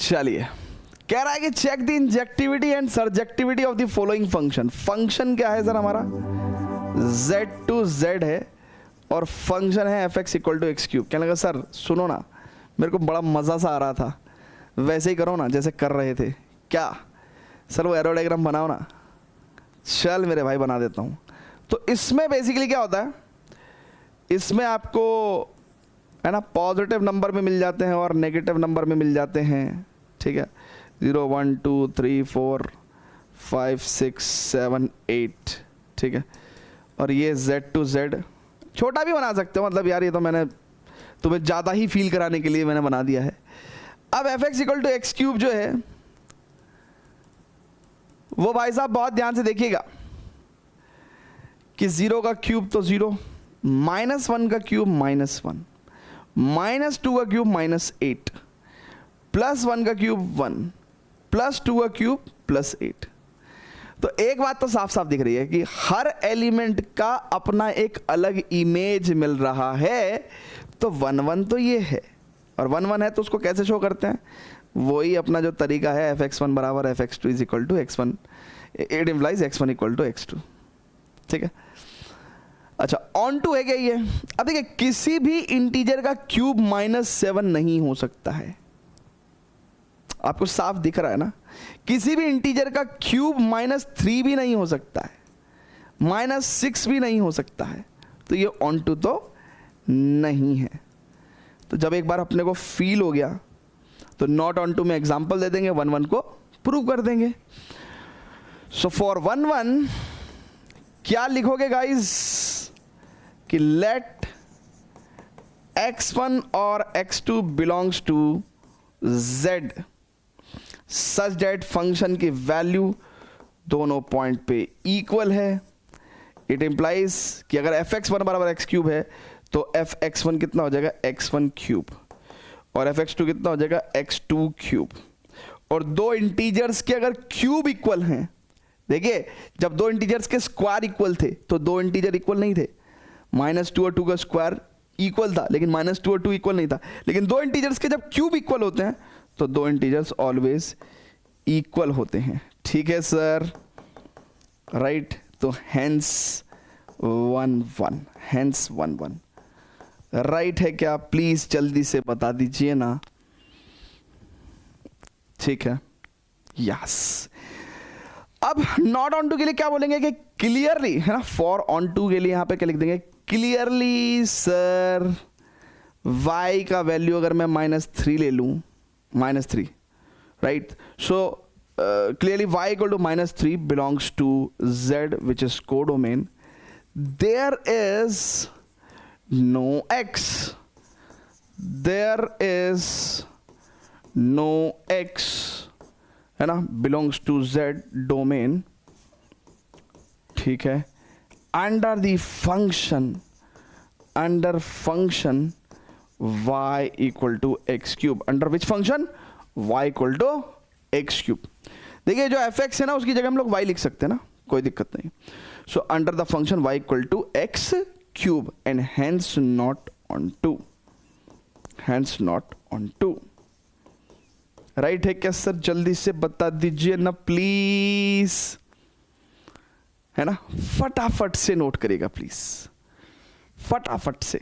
चलिए, कह रहा है कि check the injectivity and surjectivity of the following function. Function क्या है सर हमारा, z टू z है और फंक्शन है fx equal to x cube. क्या लगा सर, सुनो ना, मेरे को बड़ा मज़ा सा आ रहा था, वैसे ही करो ना जैसे कर रहे थे। क्या सर वो एरो डायग्राम बनाओ ना। चल मेरे भाई बना देता हूँ। तो इसमें बेसिकली क्या होता है, इसमें आपको है ना पॉजिटिव नंबर में मिल जाते हैं और नेगेटिव नंबर में मिल जाते हैं, ठीक है। 0 1 2 3 4 5 6 7 8, ठीक है। और ये z टू z छोटा भी बना सकते हो, मतलब यार ये तो मैंने तुम्हें ज़्यादा ही फील कराने के लिए मैंने बना दिया है। अब fx equal to x cube जो है वो भाई साहब बहुत ध्यान से देखिएगा कि 0 का क्यूब तो 0, -1 का क्यूब -1, -2 का क्यूब -8, +1 का क्यूब 1, +2 का क्यूब +8। तो एक बात तो साफ साफ दिख रही है कि हर एलिमेंट का अपना एक अलग इमेज मिल रहा है। तो 1 1 तो ये है और 1 1 है तो उसको कैसे शो करते हैं, वही अपना जो तरीका है fx1 बराबर fx2 is equal to x1, it implies x1 equal to x2, ठीक है। अच्छा ऑन टू है क्या ये। अब देखिए किसी भी इंटीजर का क्यूब -7 नहीं हो सकता है, आपको साफ दिख रहा है ना। किसी भी इंटीजर का क्यूब -3 भी नहीं हो सकता है, -6 भी नहीं हो सकता है। तो ये ऑन टू तो नहीं है। तो जब एक बार अपने को फील हो गया तो नॉट ऑन टू में एग्जांपल दे देंगे, 1 1 को प्रूव कर देंगे। सो फॉर 1 1 क्या लिखोगे गाइस कि लेट x1 और x2 belongs to z such that function की वैल्यू दोनों पॉइंट पे इक्वल है। इट इंप्लाइज कि अगर fx1 बराबर x क्यूब है तो fx1 कितना हो जाएगा x1 क्यूब और fx2 कितना हो जाएगा x2 क्यूब। और दो इंटीजर्स के अगर क्यूब इक्वल हैं, देखिए जब दो इंटीजर्स के स्क्वायर इक्वल थे तो दो इंटीजर इक्वल नहीं थे। -2 और 2 का स्क्वायर इक्वल था लेकिन -2 और 2 इक्वल नहीं था। लेकिन दो इंटीजर्स के जब क्यूब इक्वल होते हैं तो दो इंटीजर्स ऑलवेज इक्वल होते हैं, ठीक है सर, राइट। तो हेंस 1 1, हेंस 1 1 राइट है क्या, प्लीज जल्दी से बता दीजिए ना, ठीक है। यस अब नॉट ऑन टू के लिए क्या बोलेंगे कि क्लियरली, है ना। फॉर ऑन टू के लिए यहां पे क्या लिख देंगे, क्लियरली सर y का वैल्यू अगर मैं -3 ले लूं, -3, right. So clearly y equal to -3 belongs to z which is codomain. There is no x, there is no x, है ना, बिलोंग्स टू z डोमेन, ठीक है। Under the function, under function y equal to x cube, under which function y equal to x cube. देखिए जो fx है ना उसकी जगह हम लोग y लिख सकते हैं ना, कोई दिक्कत नहीं। So under the function y equal to x cube and hence not onto टू, हेंस नॉट ऑन टू, राइट है क्या सर, जल्दी से बता दीजिए ना प्लीज, है ना। फटाफट से नोट करिएगा प्लीज, फटाफट से।